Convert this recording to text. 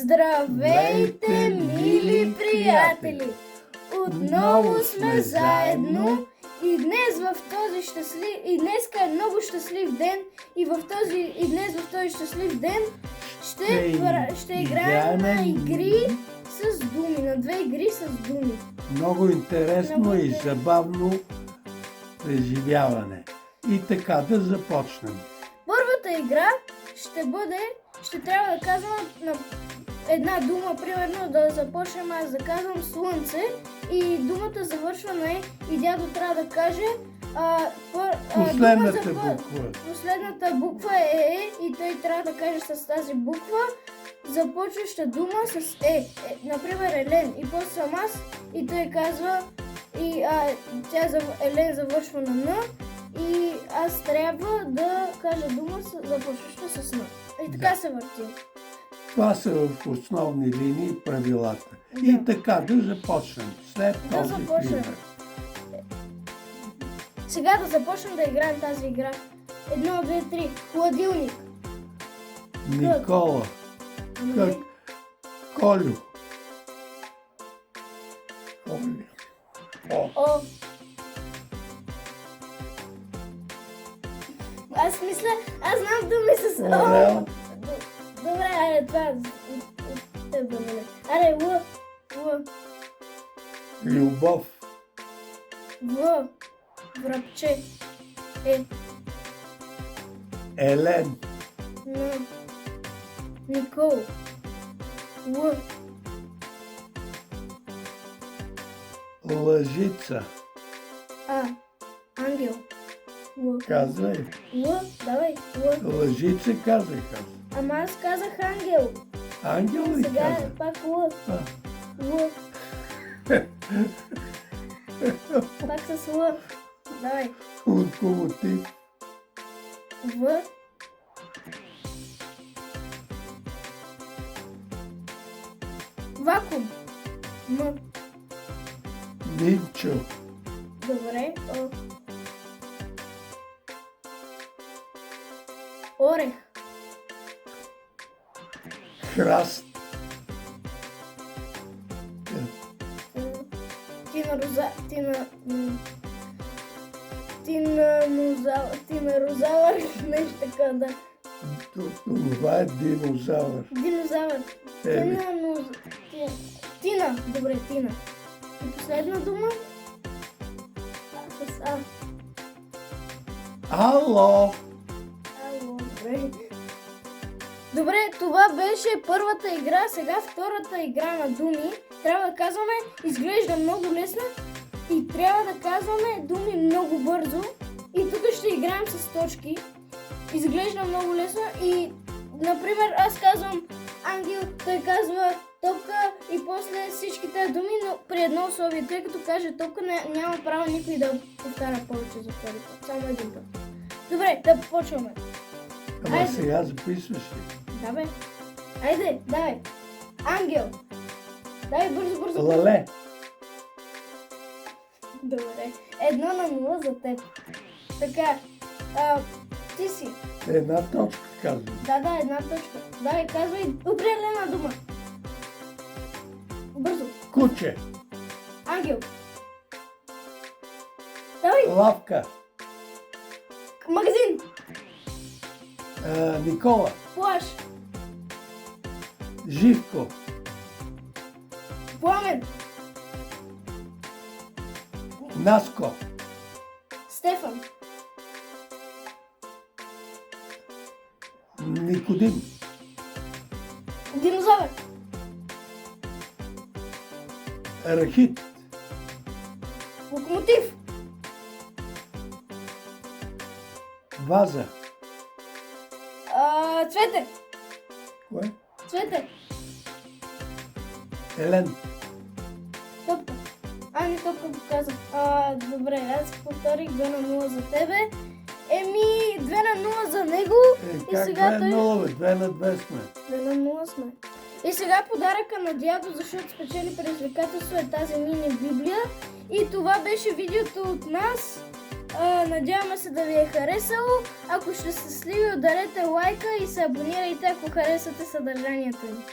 Здравейте, мили приятели! Отново сме заедно и днес днеска е много щастлив ден и днес в този щастлив ден ще играем на игри с думи, на две игри с думи. Много интересно и забавно преживяване. И така да започнем. Първата игра ще трябва да казвам на една дума, примерно да започнем аз да казвам слънце и думата завършва на и дядо трябва да каже последната буква е и той трябва да каже с тази буква започваща дума с например Елен и после съм аз и той казва Елен завършва на Н и аз трябва да кажа дума започваща с Н. И така се върти. Това са в основни линии правилата. Да. И така да започнем. След този пример. Сега да започнем да играем тази игра. 1, 2, 3. Хладилник. Никола. Колю. О. Аз знам думи с О. Добре, аре, това от теб да мине. Аре, Л. Любов. В. Врабче. Елен. Н. Никол. Л. Лъжица. Ангел. Л. Казвай. Л. Давай. Л. Лъжица казах аз. Ама аз казах ангел. Ангел ли сега казах? Сега пак Л. Л. Пак с Л. Давай. Локомотив. В. Вакуум. М. Минчо. Добре. О. Орех. Храст. Тинарозавър, нещо така, да. Това е динозавър. Динозавър. Тина. Добре, Тина. И последна дума? С А. Ало. Добре. Добре, това беше първата игра. Сега втората игра на думи. Трябва да казваме, изглежда много лесна и трябва да казваме думи много бързо. И тук ще играем с точки. Изглежда много лесно и, например, аз казвам ангел, той казва топка и после всички тези думи, но при едно условие, тъй като каже топка, няма право никой да повтаря повече за втори път. Само един път. Добре, да почваме. Ама сега записваш ли? Да бе. Айде, давай. Ангел. Давай бързо. Лале. Добре. 1-0 за теб. Така. Ти си. Една точка казвам. Да, една точка. Давай, казвай определена дума. Бързо. Куче. Ангел. Давай. Лавка. Магазин. Никола. Плаш. Живко. Пламен. Наско. Стефан. Никодим. Динозавър. Рахит. Локомотив. Ваза. Цвете. Кое? Цвете. Елен. Топка. Не топка го казах. Добре, аз повторих 2-0 за тебе. 2-0 за него. И сега 2-0, 2-2 сме. 2-0 сме. И сега подаръка на дядо, защото спечели предизвикателство е тази мини библия. И това беше видеото от нас. Надяваме се да ви е харесало. Ако ще сте щастливи, ударете лайка и се абонирайте, ако харесвате съдържанието ни.